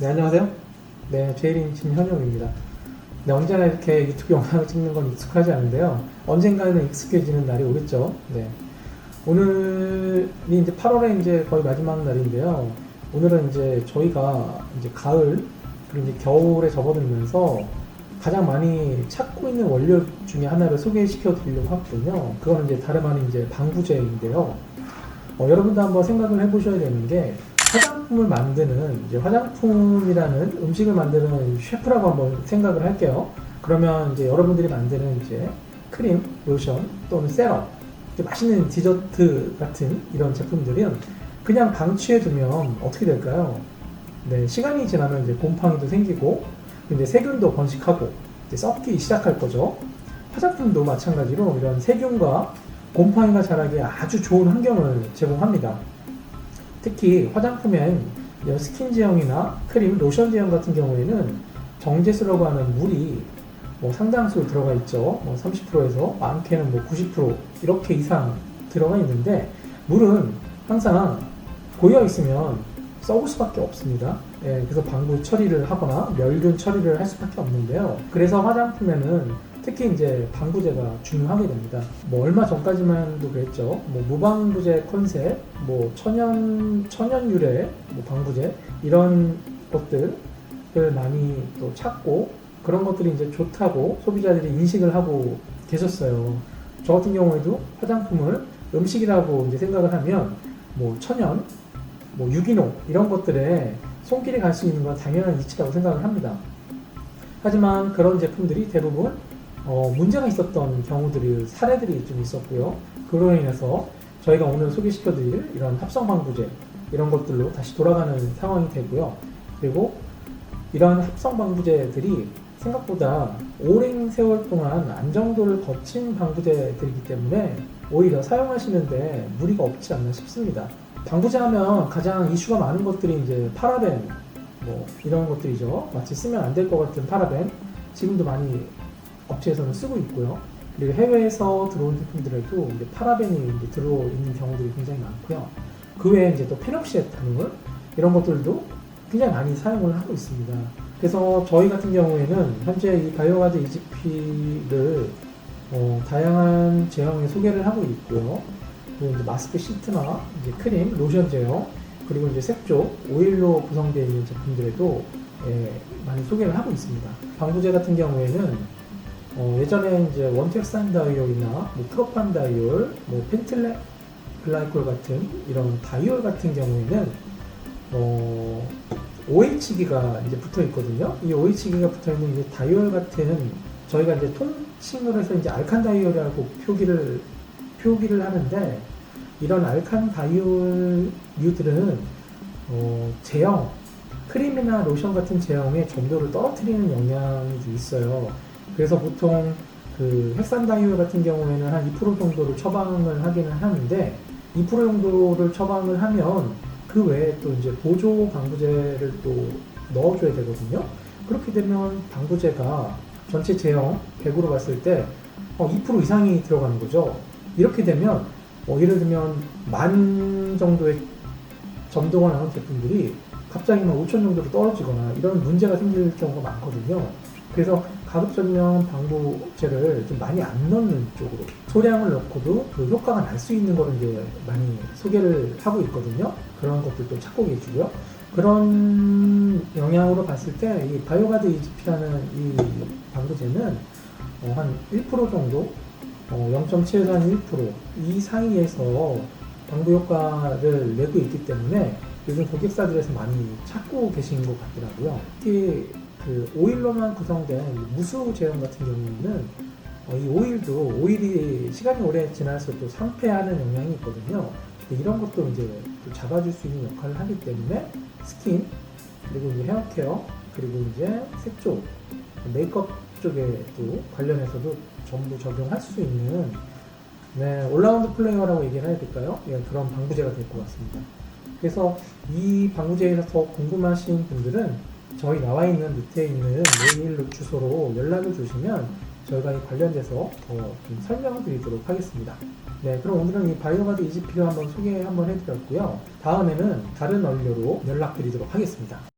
네, 안녕하세요. 네, 제일인 김현용입니다. 네, 언제나 이렇게 유튜브 영상을 찍는 건 익숙하지 않은데요. 언젠가는 익숙해지는 날이 오겠죠. 네. 오늘이 이제 8월에 이제 거의 마지막 날인데요. 오늘은 이제 저희가 이제 가을, 그리고 이제 겨울에 접어들면서 가장 많이 찾고 있는 원료 중에 하나를 소개시켜 드리려고 하거든요. 그거는 이제 다름 아닌 이제 방부제인데요. 여러분도 한번 생각을 해보셔야 되는 게, 화장품을 만드는, 이제 화장품이라는 음식을 만드는 셰프라고 한번 생각을 할게요. 그러면 이제 여러분들이 만드는 이제 크림, 로션 또는 세럼, 맛있는 디저트 같은 이런 제품들은 그냥 방치해 두면 어떻게 될까요? 네, 시간이 지나면 이제 곰팡이도 생기고, 근데 세균도 번식하고 이제 썩기 시작할 거죠. 화장품도 마찬가지로 이런 세균과 곰팡이가 자라기에 아주 좋은 환경을 제공합니다. 특히 화장품엔 스킨 제형이나 크림, 로션 제형 같은 경우에는 정제수라고 하는 물이 상당수 들어가 있죠. 30%에서 많게는 90% 이렇게 이상 들어가 있는데, 물은 항상 고여 있으면 썩을 수밖에 없습니다. 그래서 방부 처리를 하거나 멸균 처리를 할 수밖에 없는데요. 그래서 화장품에는 특히 이제 방부제가 중요하게 됩니다. 얼마 전까지만도 그랬죠. 무방부제 컨셉, 천연 유래 방부제 이런 것들을 많이 또 찾고, 그런 것들이 이제 좋다고 소비자들이 인식을 하고 계셨어요. 저 같은 경우에도 화장품을 음식이라고 이제 생각을 하면 천연, 유기농 이런 것들에 손길이 갈 수 있는 건 당연한 이치라고 생각을 합니다. 하지만 그런 제품들이 대부분 문제가 있었던 경우들이, 사례들이 좀 있었고요. 그로 인해서 저희가 오늘 소개시켜드릴 이런 합성 방부제 이런 것들로 다시 돌아가는 상황이 되고요. 그리고 이런 합성 방부제들이 생각보다 오랜 세월 동안 안정도를 거친 방부제들이기 때문에 오히려 사용하시는데 무리가 없지 않나 싶습니다. 방부제 하면 가장 이슈가 많은 것들이 이제 파라벤 이런 것들이죠. 마치 쓰면 안 될 것 같은 파라벤, 지금도 많이 업체에서는 쓰고 있고요. 그리고 해외에서 들어온 제품들에도 이제 파라벤이 이제 들어있는 경우들이 굉장히 많고요. 그 외에 이제 또 페록시에탄올 이런 것들도 굉장히 많이 사용을 하고 있습니다. 그래서 저희 같은 경우에는 현재 이 바이오가드 EGP를 다양한 제형에 소개를 하고 있고요. 그리고 이제 마스크 시트나 이제 크림, 로션 제형, 그리고 이제 색조, 오일로 구성되어 있는 제품들에도 많이 소개를 하고 있습니다. 방부제 같은 경우에는 예전에 이제 원텍산다이올이나 프로판다이올, 펜틸레 글라이콜 같은 이런 다이올 같은 경우에는 OH기가 이제 붙어 있거든요. 이 OH기가 붙어 있는 이제 다이올 같은, 저희가 이제 통칭을 해서 이제 알칸다이올이라고 표기를 하는데, 이런 알칸다이올류들은 제형, 크림이나 로션 같은 제형의 점도를 떨어뜨리는 영향이 있어요. 그래서 보통 그 헥산다이올 같은 경우에는 한 2% 정도를 처방을 하기는 하는데, 2% 정도를 처방을 하면 그 외에 또 이제 보조 방부제를 또 넣어줘야 되거든요. 그렇게 되면 방부제가 전체 제형 100으로 봤을 때 2% 이상이 들어가는 거죠. 이렇게 되면 예를 들면 10,000 정도의 점도가 나온 제품들이 갑자기 5,000 정도로 떨어지거나 이런 문제가 생길 경우가 많거든요. 그래서 가급적이면 방부제를 좀 많이 안 넣는 쪽으로, 소량을 넣고도 그 효과가 날 수 있는 거를 이제 많이 소개를 하고 있거든요. 그런 것들도 찾고 계시고요. 그런 영향으로 봤을 때 이 바이오가드 EGP라는 이 방부제는 한 1% 정도, 0.7에서 한 1%이 사이에서 방부 효과를 내고 있기 때문에 요즘 고객사들에서 많이 찾고 계신 것 같더라고요. 특히 그 오일로만 구성된 무수 제형 같은 경우에는 이 오일이 시간이 오래 지나서 또 상폐하는 영향이 있거든요. 이런 것도 이제 또 잡아줄 수 있는 역할을 하기 때문에 스킨, 그리고 이제 헤어케어, 그리고 이제 색조, 메이크업 쪽에 또 관련해서도 전부 적용할 수 있는 올라운드 플레이어라고 얘기를 해야 될까요? 그런 방부제가 될 것 같습니다. 그래서 이 방부제에 대해서 더 궁금하신 분들은 저희 나와 있는 밑에 있는 메일 주소로 연락을 주시면 저희가 이 관련돼서 더 좀 설명을 드리도록 하겠습니다. 그럼 오늘은 이 바이오가드 EGP를 한번 소개 한번 해드렸고요. 다음에는 다른 원료로 연락드리도록 하겠습니다.